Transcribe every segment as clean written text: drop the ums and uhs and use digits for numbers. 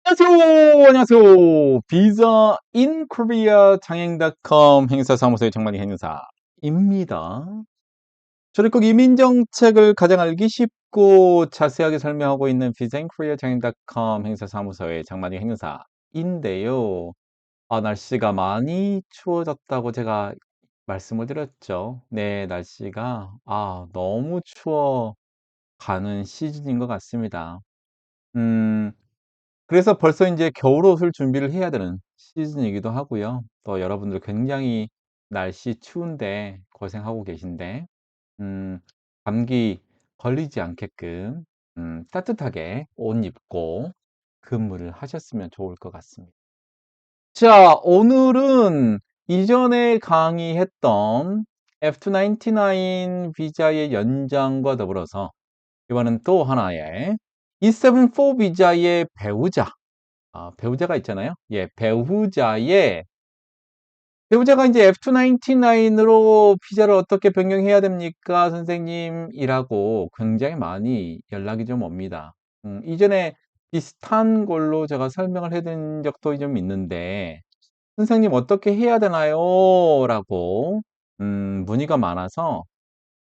안녕하세요. 안녕하세요. 비자 인 코리아 장행닷컴 행사사무소의 정만희 행사입니다. 저는 꼭 이민 정책을 가장 알기 쉽고 자세하게 설명하고 있는 비자 인 코리아 장행닷컴 행사사무소의 정만희 행사인데요. 날씨가 많이 추워졌다고 제가 말씀을 드렸죠. 네, 날씨가 너무 추워가는 시즌인 것 같습니다. 음, 그래서 벌써 이제 겨울옷을 준비를 해야 되는 시즌이기도 하고요. 또 여러분들 굉장히 날씨 추운데 고생하고 계신데 음 감기 걸리지 않게끔 따뜻하게 옷 입고 근무를 하셨으면 좋을 것 같습니다. 자, 오늘은 이전에 강의했던 F299 비자의 연장과 더불어서 이번엔 또 하나의 E74 비자의 배우자가 있잖아요. 예, 배우자가 이제 F299으로 비자를 어떻게 변경해야 됩니까, 선생님이라고 굉장히 많이 연락이 좀 옵니다. 이전에 비슷한 걸로 제가 설명을 해드린 적도 좀 있는데, 선생님 어떻게 해야 되나요? 라고 문의가 많아서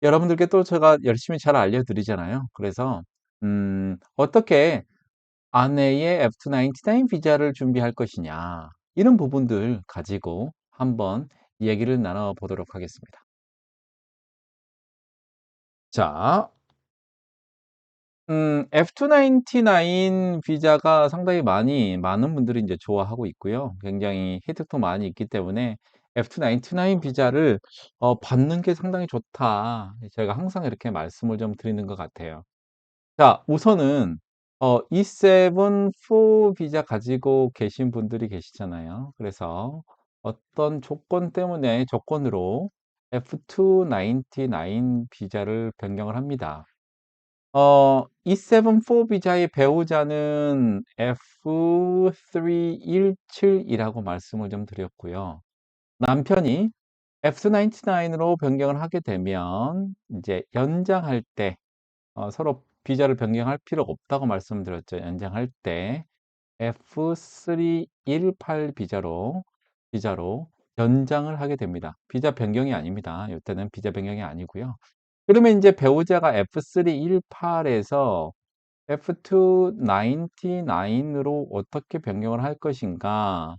여러분들께 또 제가 열심히 잘 알려드리잖아요. 그래서 어떻게 아내의 F299 비자를 준비할 것이냐, 이런 부분들 가지고 한번 얘기를 나눠 보도록 하겠습니다. 자, F299 비자가 상당히 많은 분들이 이제 좋아하고 있고요. 굉장히 혜택도 많이 있기 때문에 F299 비자를 받는 게 상당히 좋다. 제가 항상 이렇게 말씀을 좀 드리는 것 같아요. 자, 우선은 E74 비자 가지고 계신 분들이 계시잖아요. 그래서 어떤 조건으로 F299 비자를 변경을 합니다. E74 비자의 배우자는 F317이라고 말씀을 좀 드렸고요. 남편이 F99로 변경을 하게 되면 이제 연장할 때 서로 비자를 변경할 필요가 없다고 말씀드렸죠. 연장할 때 F318 비자로 연장을 하게 됩니다. 비자 변경이 아닙니다. 이때는 비자 변경이 아니고요. 그러면 이제 배우자가 F318에서 F299으로 어떻게 변경을 할 것인가?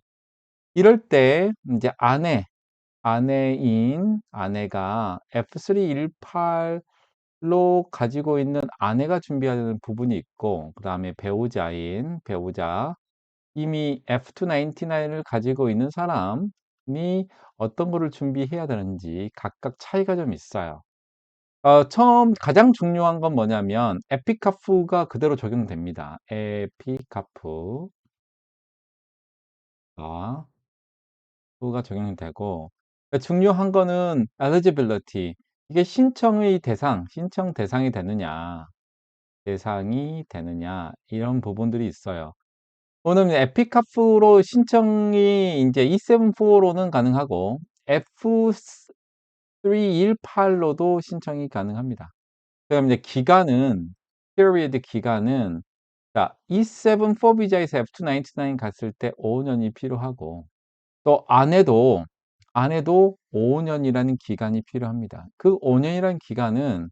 이럴 때 이제 아내가 F318로 가지고 있는 아내가 준비해야 되는 부분이 있고, 그 다음에 배우자, 이미 F299을 가지고 있는 사람이 어떤 거를 준비해야 되는지 각각 차이가 좀 있어요. 가장 중요한 건 뭐냐면, 에피카프가 그대로 적용됩니다. 에피카프가 적용이 되고, 중요한 거는 eligibility. 이게 신청 대상이 되느냐, 이런 부분들이 있어요. 오늘 에피카프로 신청이 이제 E74로는 가능하고, F318로도 신청이 가능합니다. 그럼 이제 period 기간은, 자, E74 비자에서 F299 갔을 때 5년이 필요하고, 또 아내도 5년이라는 기간이 필요합니다. 그 5년이라는 기간은,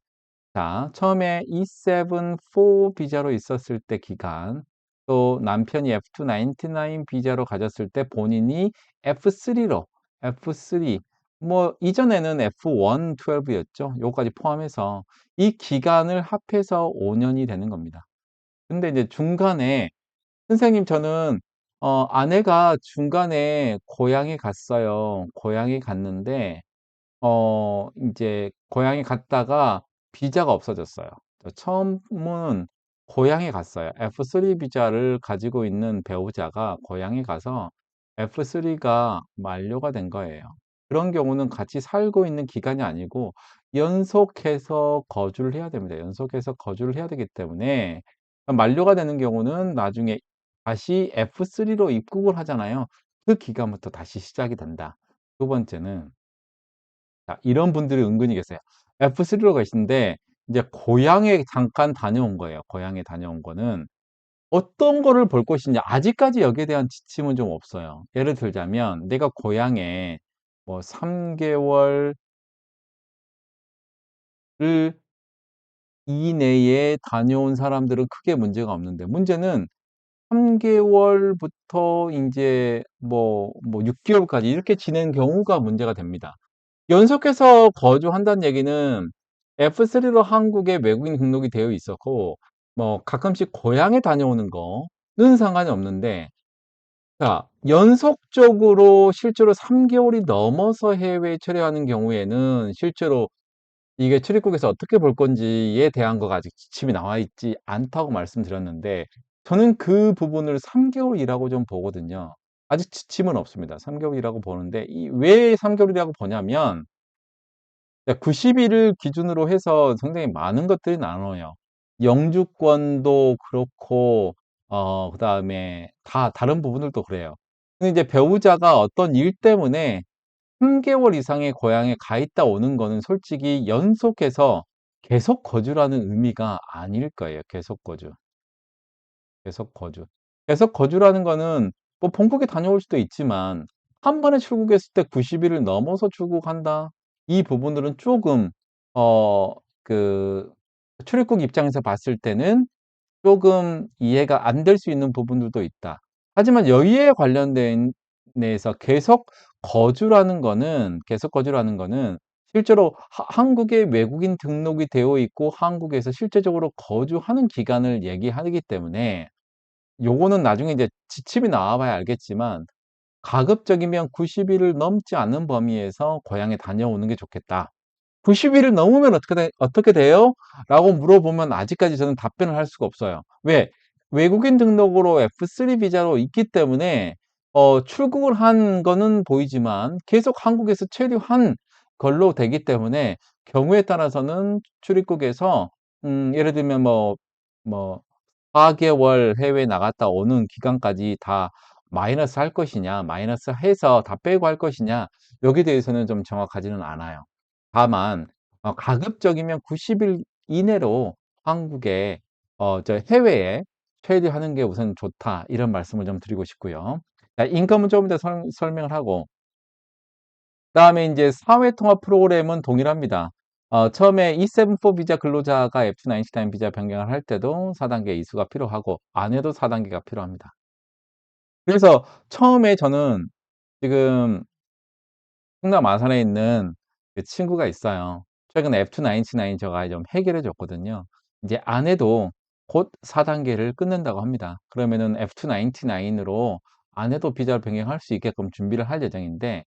자, 처음에 E74 비자로 있었을 때 기간, 또 남편이 F299 비자로 가졌을 때 본인이 F3, 뭐, 이전에는 F112였죠. 요까지 포함해서 이 기간을 합해서 5년이 되는 겁니다. 근데 이제 중간에, 선생님, 저는 아내가 중간에 고향에 갔어요. 고향에 갔는데 이제 고향에 갔다가 비자가 없어졌어요. 처음은 고향에 갔어요. F3 비자를 가지고 있는 배우자가 고향에 가서 F3가 만료가 된 거예요. 그런 경우는 같이 살고 있는 기간이 아니고 연속해서 거주를 해야 됩니다. 연속해서 거주를 해야 되기 때문에 만료가 되는 경우는 나중에 다시 F3로 입국을 하잖아요. 그 기간부터 다시 시작이 된다. 두 번째는, 자, 이런 분들이 은근히 계세요. F3로 가시는데 이제 고향에 잠깐 다녀온 거예요. 고향에 다녀온 거는 어떤 거를 볼 것이냐 아직까지 여기에 대한 지침은 좀 없어요. 예를 들자면 내가 고향에 뭐 3 개월을 이내에 다녀온 사람들은 크게 문제가 없는데 문제는 3 개월부터 인제 뭐 6 개월까지 이렇게 지낸 경우가 문제가 됩니다. 연속해서 거주한다는 얘기는 F3로 한국에 외국인 등록이 되어 있었고 뭐 가끔씩 고향에 다녀오는 거는 상관이 없는데 자 연속적으로 실제로 3 개월이 넘어서 해외에 체류하는 경우에는 실제로 이게 출입국에서 어떻게 볼 건지에 대한 거가 아직 지침이 나와 있지 않다고 말씀드렸는데 저는 그 부분을 3 개월이라고 좀 보거든요. 아직 지침은 없습니다. 3 개월이라고 보는데 이 왜 3 개월이라고 보냐면 90 일을 기준으로 해서 상당히 많은 것들이 나눠요. 영주권도 그렇고 그다음에 다 다른 부분들도 그래요. 근데 이제 배우자가 어떤 일 때문에 3 개월 이상의 고향에 가 있다 오는 거는 솔직히 연속해서 계속 거주라는 의미가 아닐 거예요, 계속 거주. 계속 거주. 계속 거주라는 거는 뭐 본국에 다녀올 수도 있지만 한 번에 출국했을 때 90 일을 넘어서 출국한다. 이 부분들은 쪼금 어 그 출입국 입장에서 봤을 때는 쪼금 이해가 안 될 수 있는 부분들도 있다. 하지만 여기에 관련된 내에서 계속 거주라는 거는 실제로 한국에 외국인 등록이 되어 있고 한국에서 실제적으로 거주하는 기간을 얘기하기 때문에 요거는 나중에 이제 지침이 나와 봐야 알겠지만 가급적이면 90 일을 넘지 않는 범위에서 고향에 다녀오는 게 좋겠다. 90 일을 넘으면 어떻게 돼요? 라고 물어보면 아직까지 저는 답변을 할 수가 없어요. 왜? 외국인 등록으로 F3 비자로 있기 때문에 출국을 한 거는 보이지만 계속 한국에서 체류한 걸로 되기 때문에 경우에 따라서는 출입국에서 예를 들면 뭐 4 개월 해외에 나갔다 오는 기간까지 다 마이너스 할 것이냐, 마이너스 해서 다 빼고 할 것이냐 여기에 대해서는 좀 정확하지는 않아요. 다만 가급적이면 90일 이내로 한국에 해외에 체류하는 게 우선 좋다. 이런 말씀을 좀 드리고 싶고요. 자 인감은 좀 이따 설명을 하고 그다음에 인제 사회 통합 프로그램은 동일합니다. 처음에 E7-4 비자 근로자가 F99 비자 변경을 할 때도 4 단계 이수가 필요하고 안 해도 4 단계가 필요합니다. 그래서 처음에 저는 지금 충남 아산에 있는 그 친구가 있어요. 최근에 F299 제가 좀 해결해 줬거든요. 이제 안 해도 곧 4 단계를 끊는다고 합니다. 그러면은 F299으로 안 해도 비자를 변경할 수 있게끔 준비를 할 예정인데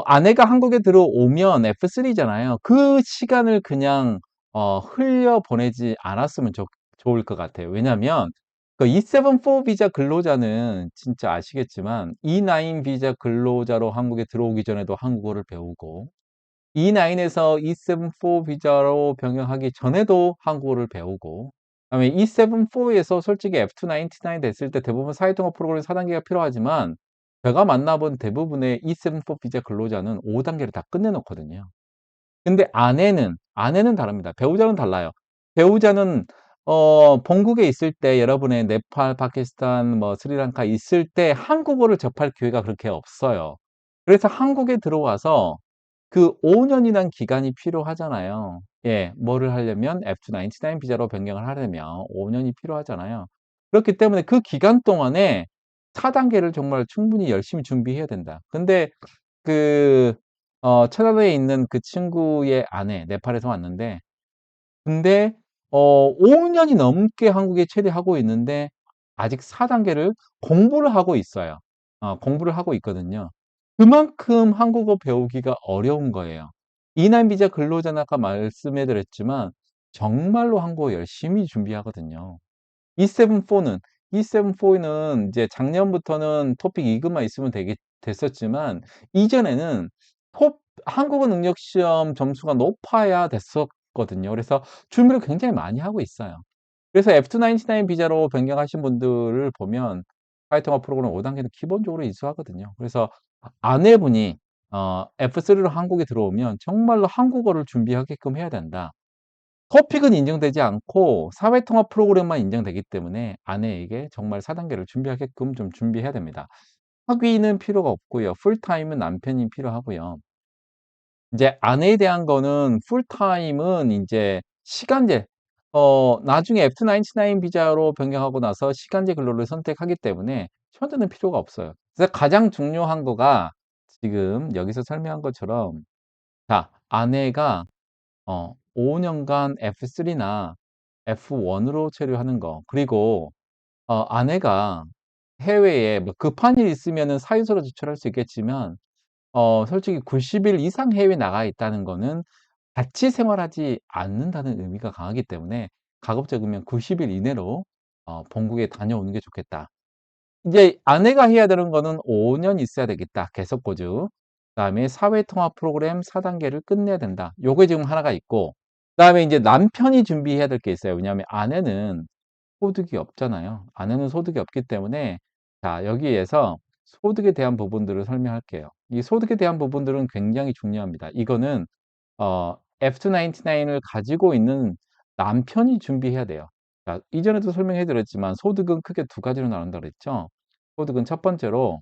아내가 한국에 들어오면 F3잖아요. 그 시간을 그냥 흘려보내지 않았으면 좋을 것 같아요. 왜냐면 그 E7-4 비자 근로자는 진짜 아시겠지만 E9 비자 근로자로 한국에 들어오기 전에도 한국어를 배우고 E9에서 E7-4 비자로 병역하기 전에도 한국어를 배우고 그다음에 E7-4에서 솔직히 F299 됐을 때 대부분 사회통합 프로그램 4 단계가 필요하지만 제가 만나본 대부분의 E7-4 비자 근로자는 5 단계를 다 끝내 놓거든요. 근데 아내는 다릅니다. 배우자는 달라요. 배우자는 본국에 있을 때 여러분의 네팔, 파키스탄, 뭐 스리랑카 있을 때 한국어를 접할 기회가 그렇게 없어요. 그래서 한국에 들어와서 그 5 년이란 기간이 필요하잖아요. 예. 뭐를 하려면 F299 비자로 변경을 하려면 5 년이 필요하잖아요. 그렇기 때문에 그 기간 동안에 4 단계를 정말 충분히 열심히 준비해야 된다. 근데 그 천안에 있는 그 친구의 아내 네팔에서 왔는데 근데 5 년이 넘게 한국에 체류하고 있는데 아직 4 단계를 공부를 하고 있어요. 공부를 하고 있거든요. 그만큼 한국어 배우기가 어려운 거예요. 이남 비자 근로자는 아까 말씀해 드렸지만 정말로 한국어 열심히 준비하거든요. E7-4는 E7-4는 이제 작년부터는 토픽 2급만 있으면 되겠 됐었지만 이전에는 톱 한국어 능력 시험 점수가 높아야 됐었거든요. 그래서 준비를 굉장히 많이 하고 있어요. 그래서 F299 비자로 변경하신 분들을 보면 사회통합 프로그램 5 단계는 기본적으로 이수하거든요. 그래서 아내분이 F3로 한국에 들어오면 정말로 한국어를 준비하게끔 해야 된다. 토픽은 인정되지 않고 사회통합 프로그램만 인정되기 때문에 아내에게 정말 4단계를 준비하게끔 좀 준비해야 됩니다. 학위는 필요가 없고요. 풀타임은 남편이 필요하고요. 이제 아내에 대한 거는 풀타임은 인제 시간제 나중에 F99 비자로 변경하고 나서 시간제 근로를 선택하기 때문에 현재는 필요가 없어요. 그래서 가장 중요한 거가 지금 여기서 설명한 것처럼 자 아내가 5 년간 F3나 F1으로 체류하는 거 그리고 아내가 해외에 뭐 급한 일 있으면은 사유서로 제출할 수 있겠지만 솔직히 90일 이상 해외에 나가 있다는 거는 같이 생활하지 않는다는 의미가 강하기 때문에 가급적이면 90일 이내로 본국에 다녀오는 게 좋겠다. 이제 아내가 해야 되는 거는 5년 있어야 되겠다, 계속 거주. 그다음에 사회통합 프로그램 4 단계를 끝내야 된다. 요게 지금 하나가 있고 그다음에 인제 남편이 준비해야 될 게 있어요. 왜냐하면 아내는 소득이 없잖아요. 아내는 소득이 없기 때문에 자 여기에서 소득에 대한 부분들을 설명할게요. 이 소득에 대한 부분들은 굉장히 중요합니다. 이거는 F299을 가지고 있는 남편이 준비해야 돼요. 자 이전에도 설명해 드렸지만 소득은 크게 두 가지로 나눈다 그랬죠. 소득은 첫 번째로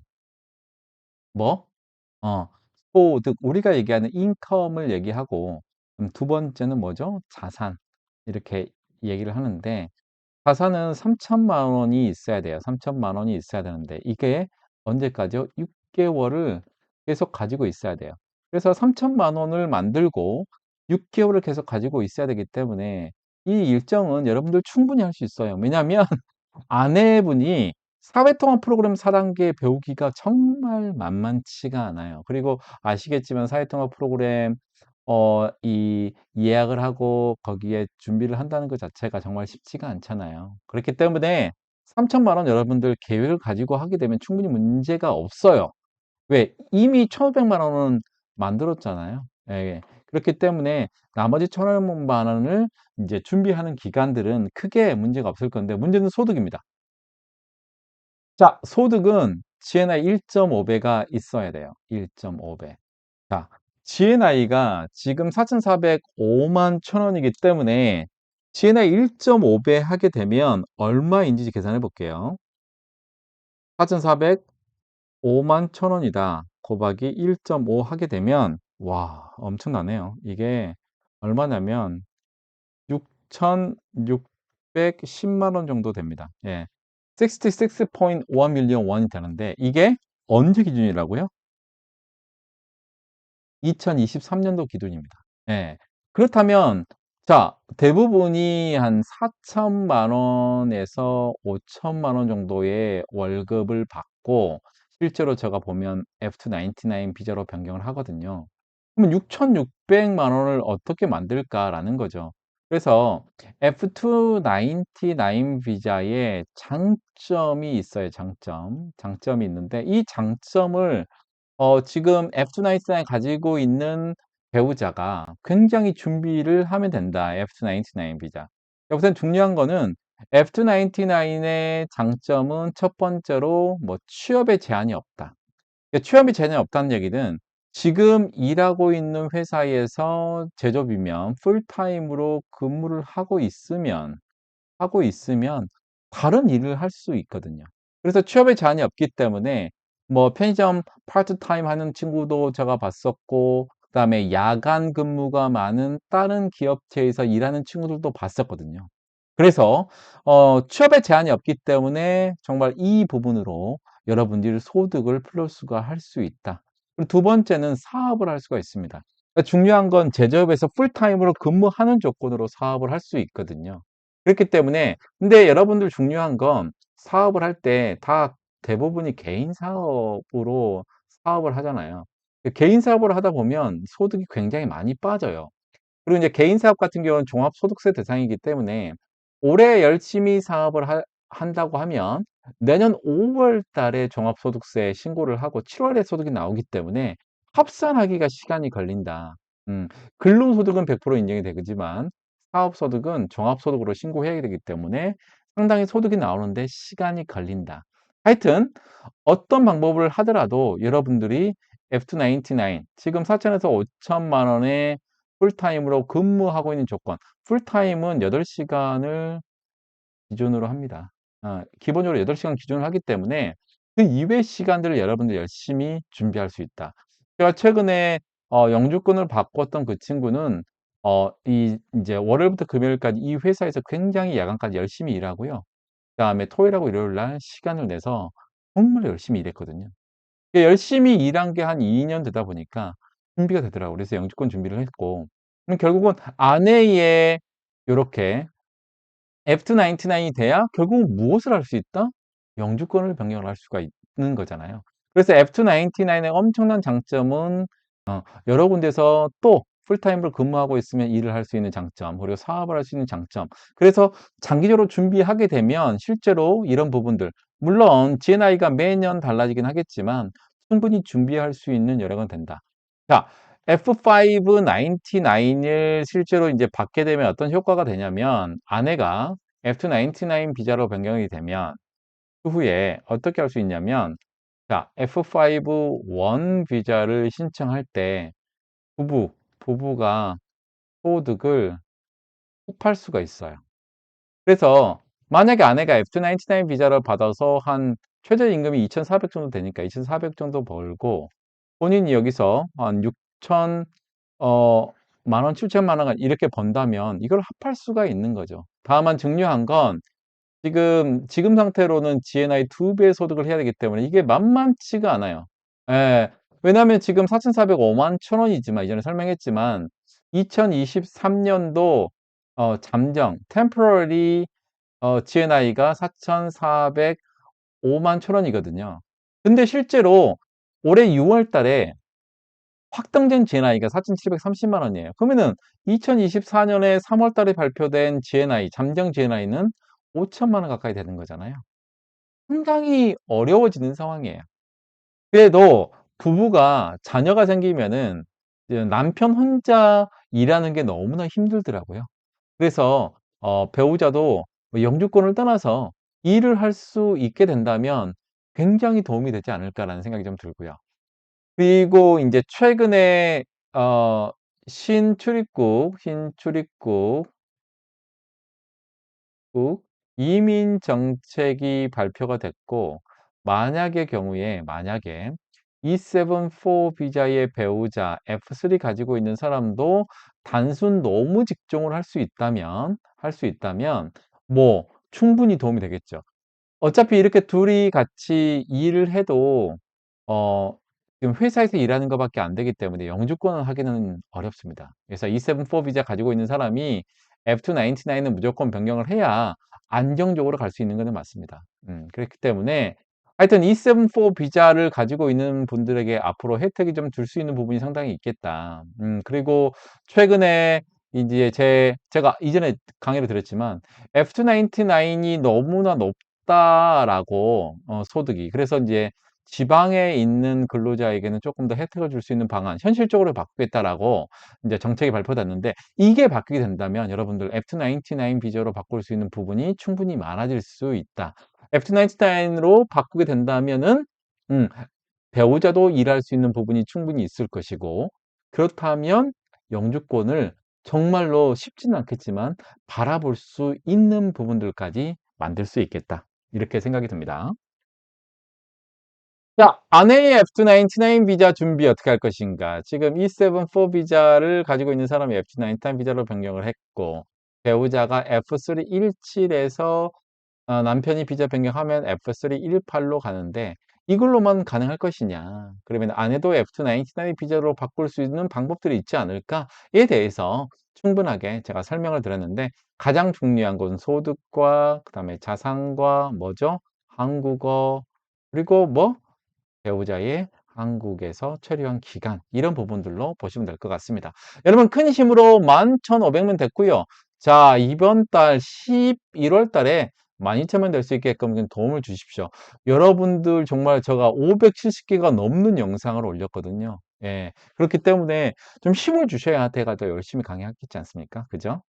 뭐 어 소득 우리가 얘기하는 인컴을 얘기하고 두 번째는 뭐죠? 자산 이렇게 얘기를 하는데 자산은 3천만 원이 있어야 돼요. 3천만 원이 있어야 되는데 이게 언제까지요? 6 개월을 계속 가지고 있어야 돼요. 그래서 3천만 원을 만들고 6 개월을 계속 가지고 있어야 되기 때문에 이 일정은 여러분들 충분히 할 수 있어요. 왜냐하면 아내분이 사회통합 프로그램 4 단계 배우기가 정말 만만치가 않아요. 그리고 아시겠지만 사회통합 프로그램 이 예약을 하고 거기에 준비를 한다는 것 자체가 정말 쉽지가 않잖아요. 그렇기 때문에 3천만 원 여러분들 계획을 가지고 하게 되면 충분히 문제가 없어요. 왜? 이미 1,500만 원은 만들었잖아요. 예. 그렇기 때문에 나머지 1,500만 원을 인제 준비하는 기간들은 크게 문제가 없을 건데 문제는 소득입니다. 자 소득은 GNI 1.5배가 있어야 돼요. 1.5배. 자 GNI가 지금 4,405만 천 원이기 때문에 GNI 1.5배 하게 되면 얼마인지 계산해 볼게요. 4,405만 천 원이다 곱하기 1.5 하게 되면 와 엄청나네요. 이게 얼마냐면 6,610만 원 정도 됩니다. 예. 66.1 밀리언 원이 되는데 이게 언제 기준이라고요? 2023년도 기준입니다. 예. 그렇다면 자 대부분이 한 4천만 원에서 5천만 원 정도의 월급을 받고 실제로 제가 보면 F299 비자로 변경을 하거든요. 그러면 6,600만 원을 어떻게 만들까라는 거죠. 그래서 F299 비자에 장점이 있어요, 장점. 장점이 있는데 이 장점을 지금 F299 가지고 있는 배우자가 굉장히 준비를 하면 된다. F299 비자. 우선 중요한 거는 F299의 장점은 첫 번째로 뭐 취업에 제한이 없다. 취업에 제한이 없다는 얘기는 지금 일하고 있는 회사에서 제접이면 풀타임으로 근무를 하고 있으면 다른 일을 할 수 있거든요. 그래서 취업에 제한이 없기 때문에 뭐 편의점 파트타임 하는 친구도 제가 봤었고 그다음에 야간 근무가 많은 다른 기업체에서 일하는 친구들도 봤었거든요. 그래서 취업에 제한이 없기 때문에 정말 이 부분으로 여러분들이 소득을 플러스가 할 수 있다. 그리고 두 번째는 사업을 할 수가 있습니다. 그러니까 중요한 건 제조업에서 풀타임으로 근무하는 조건으로 사업을 할 수 있거든요. 그렇기 때문에 근데 여러분들 중요한 건 사업을 할 때 다 대부분이 개인 사업으로 사업을 하잖아요. 개인 사업을 하다 보면 소득이 굉장히 많이 빠져요. 그리고 이제 개인 사업 같은 경우는 종합소득세 대상이기 때문에 올해 열심히 사업을 한다고 하면 내년 5월 달에 종합소득세 신고를 하고 7 월에 소득이 나오기 때문에 합산하기가 시간이 걸린다. 음 근로소득은 100% 인정이 되지만 사업소득은 종합소득으로 신고해야 되기 때문에 상당히 소득이 나오는데 시간이 걸린다. 하여튼 어떤 방법을 하더라도 여러분들이 F299 지금 4천에서 5천만 원의 풀타임으로 근무하고 있는 조건. 풀타임은 8시간을 기준으로 합니다. 기본적으로 8시간 기준으로 하기 때문에 그 이외의 시간들을 여러분들 열심히 준비할 수 있다. 제가 최근에 영주권을 바꿨던 그 친구는 이제 월요일부터 금요일까지 이 회사에서 굉장히 야간까지 열심히 일하고요. 그다음에 토요일하고 일요일 날 시간을 내서 정말 열심히 일했거든요. 열심히 일한 게 한 2년 되다 보니까 준비가 되더라고요. 그래서 영주권 준비를 했고 결국은 아내의 요렇게 F299이 돼야 결국은 무엇을 할 수 있다? 영주권을 변경을 할 수가 있는 거잖아요. 그래서 F299의 엄청난 장점은 여러 군데서 또 풀타임으로 근무하고 있으면 일을 할 수 있는 장점, 그리고 사업을 할 수 있는 장점. 그래서 장기적으로 준비하게 되면 실제로 이런 부분들, 물론 GNI가 매년 달라지긴 하겠지만 충분히 준비할 수 있는 여력은 된다. 자, F599을 실제로 이제 받게 되면 어떤 효과가 되냐면 아내가 F299 비자로 변경이 되면 그 후에 어떻게 할 수 있냐면 자, F5원 비자를 신청할 때 부부가 소득을 합할 수가 있어요. 그래서 만약에 아내가 F299 비자를 받아서 한 최저임금이 2,400 정도 되니까 2,400 정도 벌고 본인이 여기서 한 6천 만 원, 7천만 원 이렇게 번다면 이걸 합할 수가 있는 거죠. 다만 중요한 건 지금 상태로는 GNI 2배 소득을 해야 되기 때문에 이게 만만치가 않아요. 예. 왜냐하면 지금 4,405만 천 원이지만 이전에 설명했지만 2023년도 잠정 temporary GNI가 4,405만 천 원이거든요. 근데 실제로 올해 6월 달에 확정된 GNI가 4,730만 원이에요. 그러면은 2024년에 3월 달에 발표된 GNI, 잠정 GNI는 5천만 원 가까이 되는 거잖아요. 상당히 어려워지는 상황이에요. 그래도 부부가 자녀가 생기면은 이제 남편 혼자 일하는 게 너무나 힘들더라고요. 그래서 배우자도 뭐 영주권을 떠나서 일을 할 수 있게 된다면 굉장히 도움이 되지 않을까라는 생각이 좀 들고요. 그리고 인제 최근에 어 신출입국 이민 정책이 발표가 됐고 만약에 E7-4 비자의 배우자 F3 가지고 있는 사람도 단순 노무 직종을 할 수 있다면 뭐 충분히 도움이 되겠죠. 어차피 이렇게 둘이 같이 일을 해도 어 지금 회사에서 일하는 것 밖에 안 되기 때문에 영주권을 하기는 어렵습니다. 그래서 E7-4 비자 가지고 있는 사람이 F299은 무조건 변경을 해야 안정적으로 갈 수 있는 거는 맞습니다. 그렇기 때문에 하여튼 E7-4 비자를 가지고 있는 분들에게 앞으로 혜택이 좀 줄 수 있는 부분이 상당히 있겠다. 그리고 최근에 이제 제가 이전에 강의를 드렸지만 F299이 너무나 높다라고 소득이. 그래서 인제 지방에 있는 근로자에게는 쪼끔 더 혜택을 줄 수 있는 방안, 현실적으로 바꾸겠다라고 인제 정책이 발표됐는데 이게 바뀌게 된다면 여러분들 F299 비자로 바꿀 수 있는 부분이 충분히 많아질 수 있다. F299로 바꾸게 된다면은 음 배우자도 일할 수 있는 부분이 충분히 있을 것이고 그렇다면 영주권을 정말로 쉽지는 않겠지만 바라볼 수 있는 부분들까지 만들 수 있겠다. 이렇게 생각이 듭니다. 자, 아내의 F299 비자 준비 어떻게 할 것인가? 지금 E7-4 비자를 가지고 있는 사람이 F299 비자로 변경을 했고 배우자가 F317에서 남편이 비자 변경하면 F318로 가는데 이걸로만 가능할 것이냐? 그러면 아내도 F299 비자로 바꿀 수 있는 방법들이 있지 않을까?에 대해서 충분하게 제가 설명을 드렸는데 가장 중요한 건 소득과 그다음에 자산과 뭐죠? 한국어 그리고 뭐 배우자의 한국에서 체류한 기간 이런 부분들로 보시면 될 것 같습니다. 여러분 큰 힘으로 11,500명 됐고요. 자, 이번 달 11월 달에 12,000명 될 수 있게끔 좀 도움을 주십시오. 여러분들 정말 제가 570개가 넘는 영상을 올렸거든요. 예. 그렇기 때문에 좀 힘을 주셔야 제가 더 열심히 강의하겠지 않습니까? 그죠?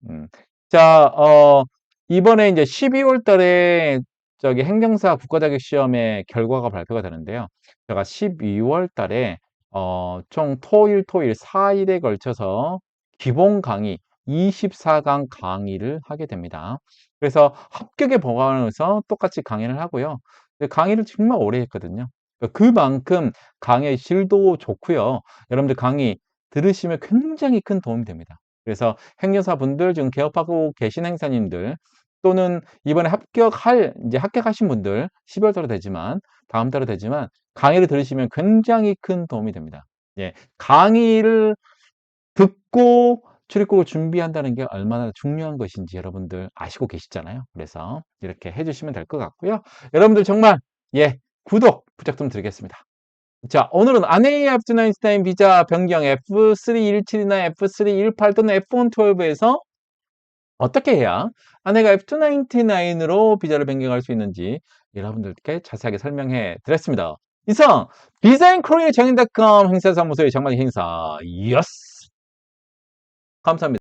자, 이번에 이제 12월 달에 저기 행정사 국가자격 시험의 결과가 발표가 되는데요. 제가 12월 달에 총 토일 4일에 걸쳐서 기본 강의 24강 강의를 하게 됩니다. 그래서 합격에 보강해서 똑같이 강의를 하고요. 강의를 정말 오래 했거든요. 그만큼 강의 질도 좋고요. 여러분들 강의 들으시면 굉장히 큰 도움이 됩니다. 그래서 행여사분들, 지금 개업하고 계신 행사님들, 또는 이번에 이제 합격하신 분들, 12월 달에 되지만, 다음 달에 되지만, 강의를 들으시면 굉장히 큰 도움이 됩니다. 예, 강의를 듣고 출입국을 준비한다는 게 얼마나 중요한 것인지 여러분들 아시고 계시잖아요. 그래서 이렇게 해주시면 될 것 같고요. 여러분들 정말, 예, 구독 부탁 좀 드리겠습니다. 자, 오늘은 아내의 F299 비자 변경 F3172나 F318 또는 F112에서 어떻게 해야 아내가 F299으로 비자를 변경할 수 있는지 여러분들께 자세하게 설명해 드렸습니다. 이상 비자인코리아 정인.com 행사사무소의 장만희 행사, 예스! 감사합니다.